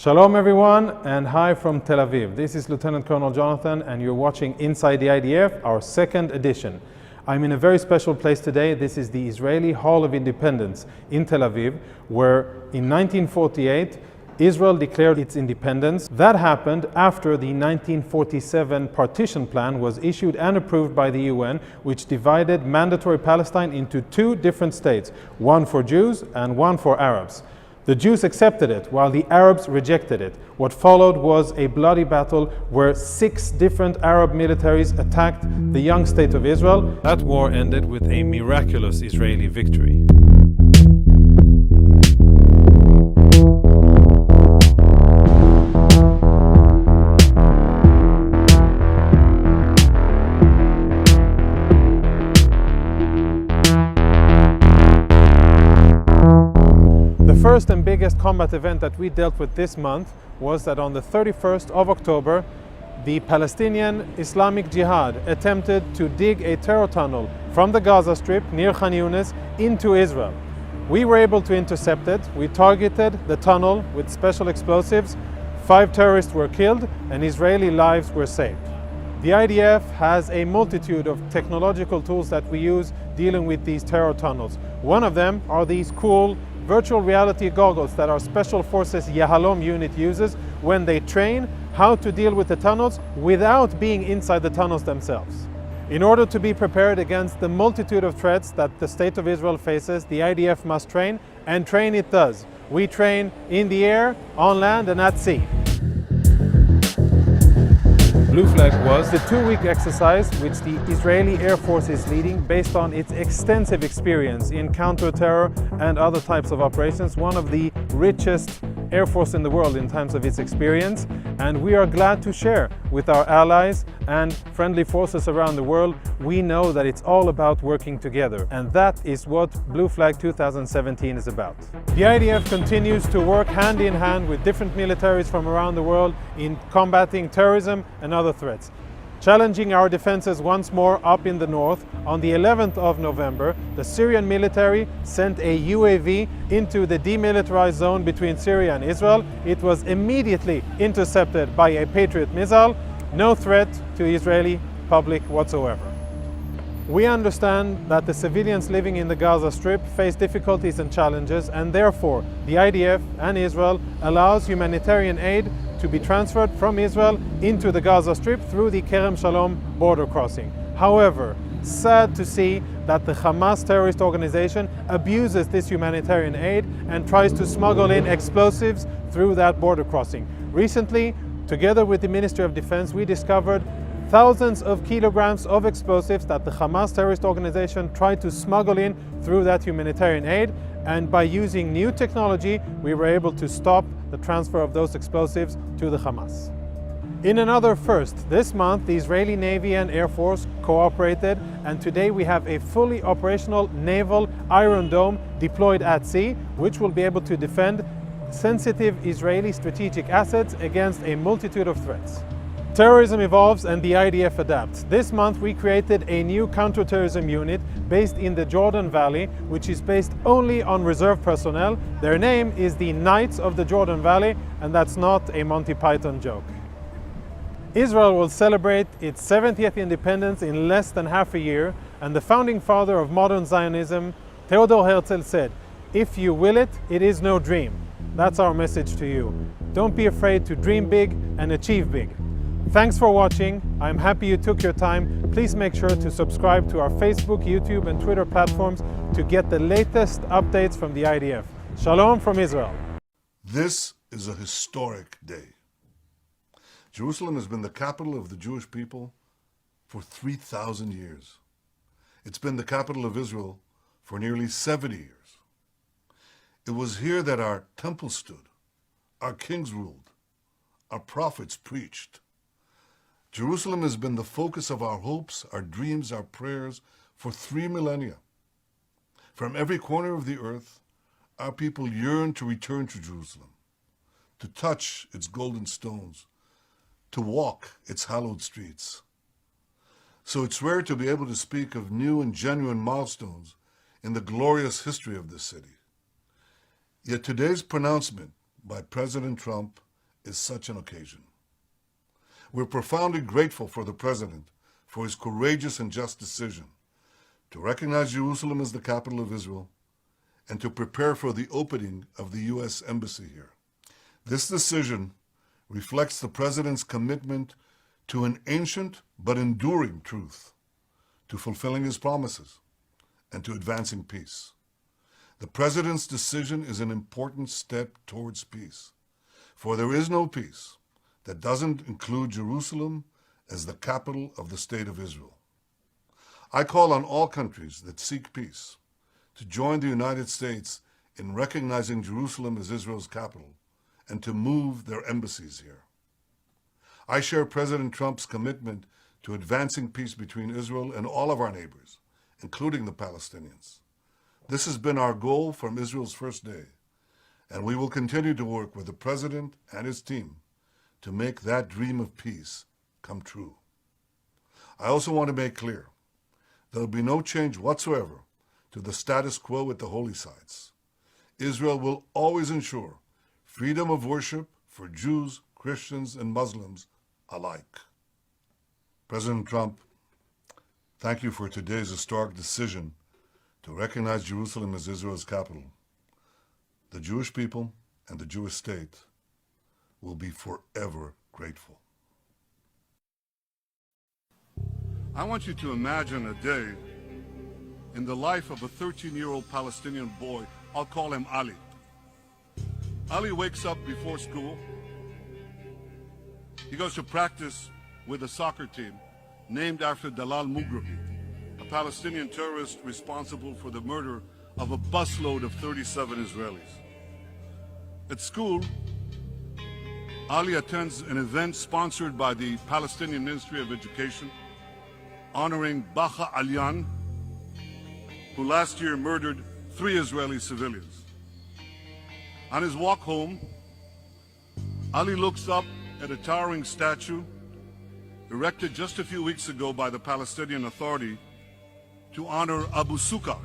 Shalom everyone, and hi from Tel Aviv. This is Lieutenant Colonel Jonathan, and you're watching Inside the IDF, our second edition. I'm in a very special place today. This is the Israeli Hall of Independence in Tel Aviv, where in 1948, Israel declared its independence. That happened after the 1947 partition plan was issued and approved by the UN, which divided mandatory Palestine into two different states, one for Jews and one for Arabs. The Jews accepted it, while the Arabs rejected it. What followed was a bloody battle where 6 different Arab militaries attacked the young state of Israel. That war ended with a miraculous Israeli victory. The first and biggest combat event that we dealt with this month was that on the 31st of October, the Palestinian Islamic Jihad attempted to dig a terror tunnel from the Gaza Strip near Khan Yunis into Israel. We were able to intercept it. We targeted the tunnel with special explosives. 5 terrorists were killed and Israeli lives were saved. The IDF has a multitude of technological tools that we use dealing with these terror tunnels. One of them are these cool virtual reality goggles that our Special Forces Yahalom unit uses when they train how to deal with the tunnels without being inside the tunnels themselves. In order to be prepared against the multitude of threats that the State of Israel faces, the IDF must train, and train it does. We train in the air, on land, and at sea. Blue Flag was the 2-week exercise which the Israeli Air Force is leading based on its extensive experience in counter-terror and other types of operations, one of the richest Air Force in the world in terms of its experience, and we are glad to share with our allies and friendly forces around the world. We know that it's all about working together, and that is what Blue Flag 2017 is about. The IDF continues to work hand in hand with different militaries from around the world in combating terrorism and other threats. Challenging our defenses once more up in the north, on the 11th of November, the Syrian military sent a UAV into the demilitarized zone between Syria and Israel. It was immediately intercepted by a Patriot missile. No threat to Israeli public whatsoever. We understand that the civilians living in the Gaza Strip face difficulties and challenges, and therefore the IDF and Israel allows humanitarian aid to be transferred from Israel into the Gaza Strip through the Kerem Shalom border crossing. However, sad to see that the Hamas terrorist organization abuses this humanitarian aid and tries to smuggle in explosives through that border crossing. Recently, together with the Ministry of Defense, we discovered thousands of kilograms of explosives that the Hamas terrorist organization tried to smuggle in through that humanitarian aid, and by using new technology, we were able to stop the transfer of those explosives to the Hamas. In another first, this month the Israeli Navy and Air Force cooperated, and today we have a fully operational naval Iron Dome deployed at sea, which will be able to defend sensitive Israeli strategic assets against a multitude of threats. Terrorism evolves and the IDF adapts. This month we created a new counterterrorism unit based in the Jordan Valley, which is based only on reserve personnel. Their name is the Knights of the Jordan Valley, and that's not a Monty Python joke. Israel will celebrate its 70th independence in less than half a year, and the founding father of modern Zionism, Theodor Herzl, said, "If you will it, it is no dream." That's our message to you. Don't be afraid to dream big and achieve big. Thanks for watching. I'm happy you took your time. Please make sure to subscribe to our Facebook, YouTube, and Twitter platforms to get the latest updates from the IDF. Shalom from Israel. This is a historic day. Jerusalem has been the capital of the Jewish people for 3,000 years. It's been the capital of Israel for nearly 70 years. It was here that our temple stood, our kings ruled, our prophets preached. Jerusalem has been the focus of our hopes, our dreams, our prayers for 3 millennia. From every corner of the earth, our people yearn to return to Jerusalem, to touch its golden stones, to walk its hallowed streets. So it's rare to be able to speak of new and genuine milestones in the glorious history of this city. Yet today's pronouncement by President Trump is such an occasion. We're profoundly grateful for the President for his courageous and just decision to recognize Jerusalem as the capital of Israel and to prepare for the opening of the U.S. Embassy here. This decision reflects the President's commitment to an ancient but enduring truth, to fulfilling his promises, and to advancing peace. The President's decision is an important step towards peace, for there is no peace that doesn't include Jerusalem as the capital of the State of Israel. I call on all countries that seek peace to join the United States in recognizing Jerusalem as Israel's capital and to move their embassies here. I share President Trump's commitment to advancing peace between Israel and all of our neighbors, including the Palestinians. This has been our goal from Israel's first day, and we will continue to work with the President and his team to make that dream of peace come true. I also want to make clear there will be no change whatsoever to the status quo at the holy sites. Israel will always ensure freedom of worship for Jews, Christians, and Muslims alike. President Trump, thank you for today's historic decision to recognize Jerusalem as Israel's capital. The Jewish people and the Jewish state will be forever grateful. I want you to imagine a day in the life of a 13-year-old Palestinian boy. I'll call him Ali. Ali wakes up before school. He goes to practice with a soccer team named after Dalal Mughrabi, a Palestinian terrorist responsible for the murder of a busload of 37 Israelis. At school, Ali attends an event sponsored by the Palestinian Ministry of Education honoring Baha Alyan, who last year murdered 3 Israeli civilians. On his walk home, Ali looks up at a towering statue erected just a few weeks ago by the Palestinian Authority to honor Abu Sukkar,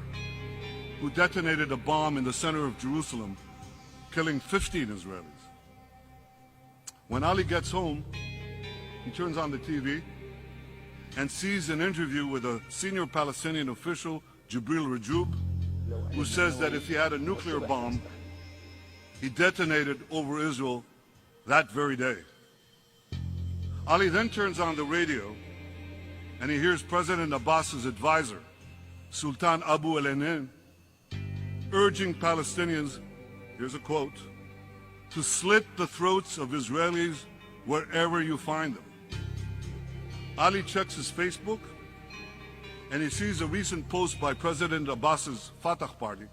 who detonated a bomb in the center of Jerusalem, killing 15 Israelis. When Ali gets home, he turns on the TV and sees an interview with a senior Palestinian official, Jibril Rajoub, who says that if he had a nuclear bomb, he detonated over Israel that very day. Ali then turns on the radio and he hears President Abbas's advisor, Sultan Abu el-Ainin, urging Palestinians, here's a quote, to slit the throats of Israelis wherever you find them. Ali checks his Facebook and he sees a recent post by President Abbas's Fatah party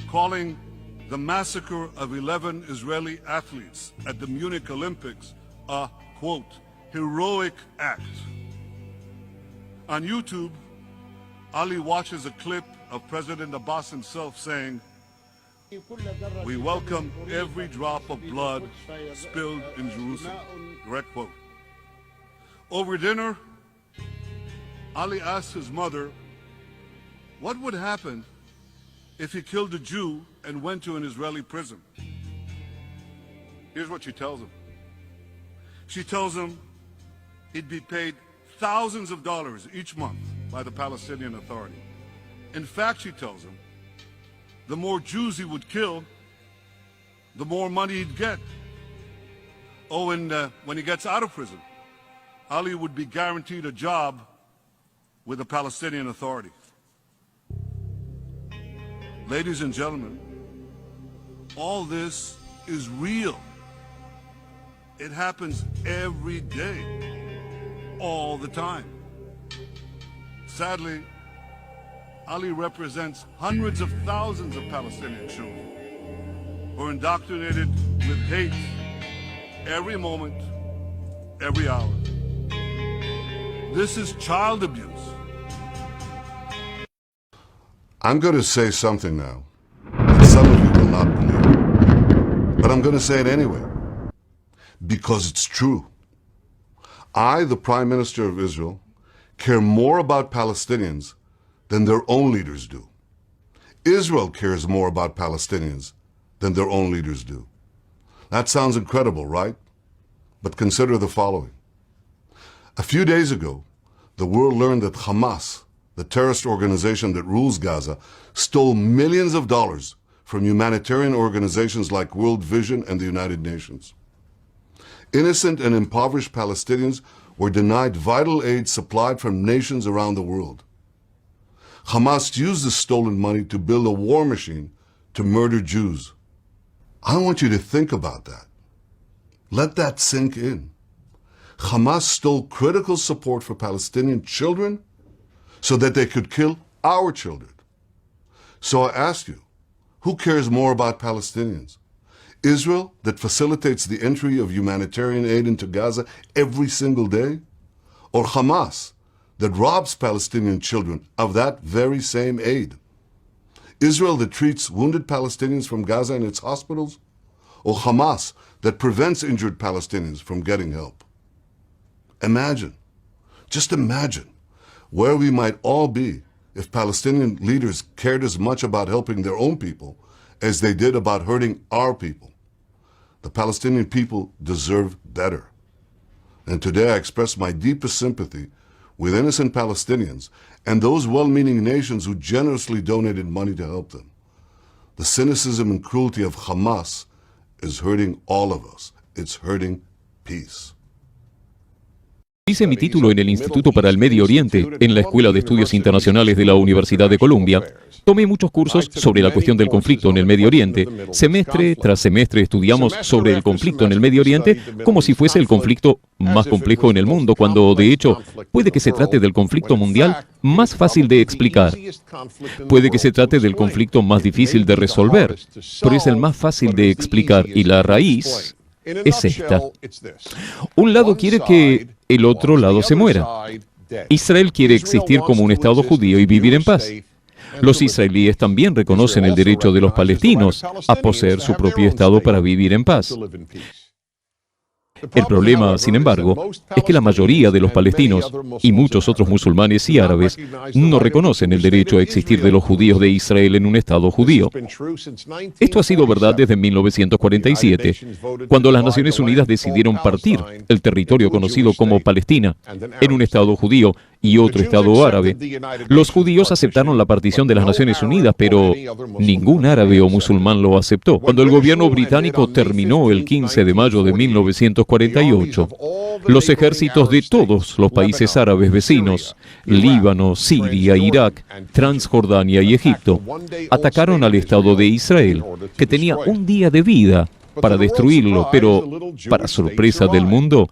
calling the massacre of 11 Israeli athletes at the Munich Olympics a, quote, heroic act. On YouTube, Ali watches a clip of President Abbas himself saying, "We welcome every drop of blood spilled in Jerusalem." Direct quote. Over dinner, Ali asked his mother, what would happen if he killed a Jew and went to an Israeli prison? Here's what she tells him. She tells him he'd be paid thousands of dollars each month by the Palestinian Authority. In fact, she tells him, the more Jews he would kill, the more money he'd get. Oh, and when he gets out of prison, Ali would be guaranteed a job with the Palestinian Authority. Ladies and gentlemen, all this is real. It happens every day, all the time. Sadly, Ali represents hundreds of thousands of Palestinian children who are indoctrinated with hate every moment, every hour. This is child abuse. I'm going to say something now that some of you will not believe, but I'm going to say it anyway, because it's true. I, the Prime Minister of Israel, care more about Palestinians than their own leaders do. Israel cares more about Palestinians than their own leaders do. That sounds incredible, right? But consider the following. A few days ago, the world learned that Hamas, the terrorist organization that rules Gaza, stole millions of dollars from humanitarian organizations like World Vision and the United Nations. Innocent and impoverished Palestinians were denied vital aid supplied from nations around the world. Hamas used the stolen money to build a war machine to murder Jews. I want you to think about that. Let that sink in. Hamas stole critical support for Palestinian children so that they could kill our children. So I ask you, who cares more about Palestinians? Israel, that facilitates the entry of humanitarian aid into Gaza every single day? Or Hamas, that robs Palestinian children of that very same aid? Israel, that treats wounded Palestinians from Gaza in its hospitals? Or Hamas, that prevents injured Palestinians from getting help? Imagine, just imagine, where we might all be if Palestinian leaders cared as much about helping their own people as they did about hurting our people. The Palestinian people deserve better. And today I express my deepest sympathy with innocent Palestinians and those well-meaning nations who generously donated money to help them. The cynicism and cruelty of Hamas is hurting all of us. It's hurting peace. Hice mi título en el Instituto para el Medio Oriente, en la Escuela de Estudios Internacionales de la Universidad de Columbia. Tomé muchos cursos sobre la cuestión del conflicto en el Medio Oriente. Semestre tras semestre estudiamos sobre el conflicto en el Medio Oriente como si fuese el conflicto más complejo en el mundo, cuando de hecho puede que se trate del conflicto mundial más fácil de explicar. Puede que se trate del conflicto más difícil de resolver, pero es el más fácil de explicar y la raíz es esta. Un lado quiere que el otro lado se muera. Israel quiere existir como un Estado judío y vivir en paz. Los israelíes también reconocen el derecho de los palestinos a poseer su propio Estado para vivir en paz. El problema, sin embargo, es que la mayoría de los palestinos y muchos otros musulmanes y árabes no reconocen el derecho a existir de los judíos de Israel en un Estado judío. Esto ha sido verdad desde 1947, cuando las Naciones Unidas decidieron partir el territorio conocido como Palestina en un Estado judío y otro Estado árabe. Los judíos aceptaron la partición de las Naciones Unidas, pero ningún árabe o musulmán lo aceptó. Cuando el gobierno británico terminó el 15 de mayo de 1948, los ejércitos de todos los países árabes vecinos, Líbano, Siria, Irak, Transjordania y Egipto, atacaron al Estado de Israel, que tenía un día de vida para destruirlo, pero, para sorpresa del mundo,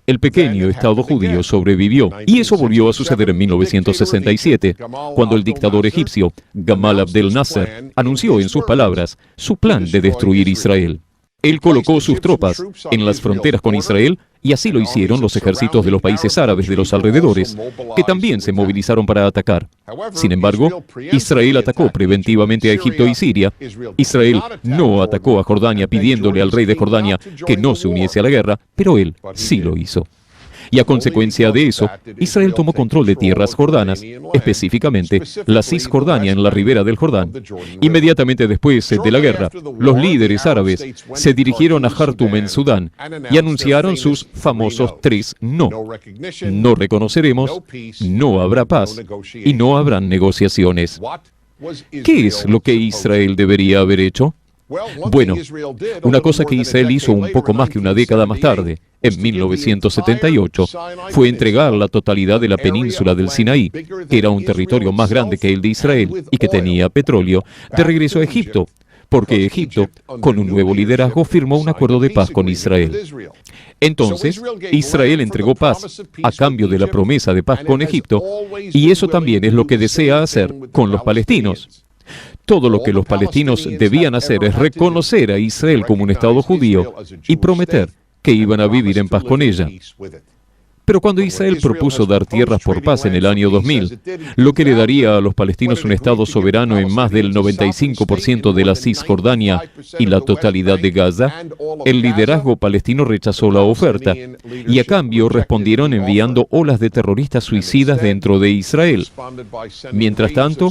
el pequeño Estado judío sobrevivió. Y eso volvió a suceder en 1967, cuando el dictador egipcio Gamal Abdel Nasser anunció en sus palabras su plan de destruir Israel. Él colocó sus tropas en las fronteras con Israel y así lo hicieron los ejércitos de los países árabes de los alrededores, que también se movilizaron para atacar. Sin embargo, Israel atacó preventivamente a Egipto y Siria. Israel no atacó a Jordania pidiéndole al rey de Jordania que no se uniese a la guerra, pero él sí lo hizo. Y a consecuencia de eso, Israel tomó control de tierras jordanas, específicamente la Cisjordania en la ribera del Jordán. Inmediatamente después de la guerra, los líderes árabes se dirigieron a Jartum en Sudán y anunciaron sus famosos 3 no. No reconoceremos, no habrá paz y no habrán negociaciones. ¿Qué es lo que Israel debería haber hecho? Bueno, una cosa que Israel hizo un poco más que una década más tarde, en 1978, fue entregar la totalidad de la península del Sinaí, que era un territorio más grande que el de Israel y que tenía petróleo, de regreso a Egipto, porque Egipto, con un nuevo liderazgo, firmó un acuerdo de paz con Israel. Entonces, Israel entregó paz a cambio de la promesa de paz con Egipto, y eso también es lo que desea hacer con los palestinos. Todo lo que los palestinos debían hacer es reconocer a Israel como un Estado judío y prometer que iban a vivir en paz con ella. Pero cuando Israel propuso dar tierras por paz en el año 2000, lo que le daría a los palestinos un Estado soberano en más del 95% de la Cisjordania y la totalidad de Gaza, el liderazgo palestino rechazó la oferta y a cambio respondieron enviando olas de terroristas suicidas dentro de Israel. Mientras tanto,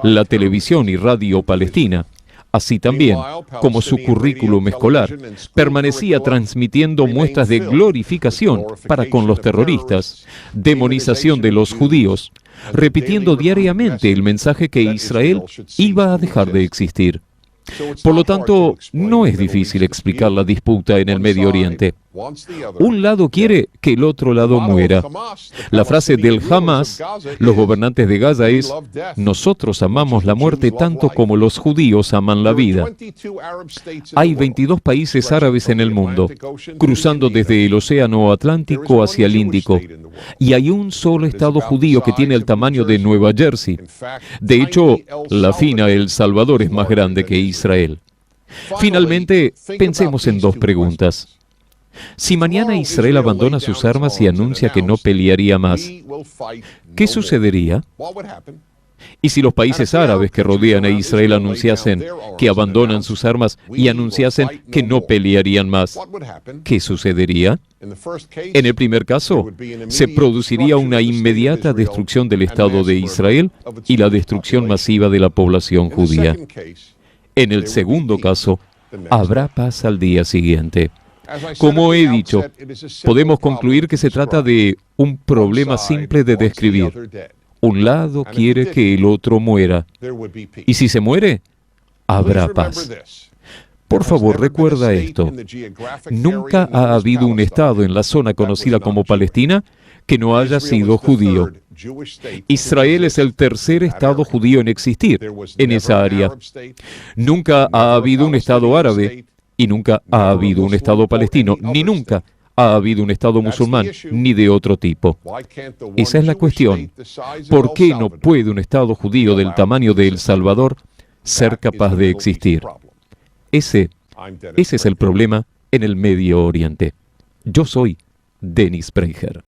la televisión y radio palestina Así también, como su currículum escolar, permanecía transmitiendo muestras de glorificación para con los terroristas, demonización de los judíos, repitiendo diariamente el mensaje que Israel iba a dejar de existir. Por lo tanto, no es difícil explicar la disputa en el Medio Oriente. Un lado quiere que el otro lado muera. La frase del Hamas, los gobernantes de Gaza, es: nosotros amamos la muerte tanto como los judíos aman la vida. Hay 22 países árabes en el mundo, cruzando desde el Océano Atlántico hacia el Índico, y hay un solo estado judío que tiene el tamaño de Nueva Jersey. De hecho, la fina El Salvador es más grande que Israel. Finalmente, pensemos en dos preguntas. Si mañana Israel abandona sus armas y anuncia que no pelearía más, ¿qué sucedería? Y si los países árabes que rodean a Israel anunciasen que abandonan sus armas y anunciasen que no pelearían más, ¿qué sucedería? En el primer caso, se produciría una inmediata destrucción del Estado de Israel y la destrucción masiva de la población judía. En el segundo caso, habrá paz al día siguiente. Como he dicho, podemos concluir que se trata de un problema simple de describir. Un lado quiere que el otro muera, y si se muere, habrá paz. Por favor, recuerda esto. Nunca ha habido un estado en la zona conocida como Palestina que no haya sido judío. Israel es el tercer estado judío en existir en esa área. Nunca ha habido un estado árabe, y nunca ha habido un estado palestino, ni nunca ha habido un estado musulmán, ni de otro tipo. Esa es la cuestión. ¿Por qué no puede un estado judío del tamaño de El Salvador ser capaz de existir? Ese es el problema en el Medio Oriente. Yo soy Dennis Prager.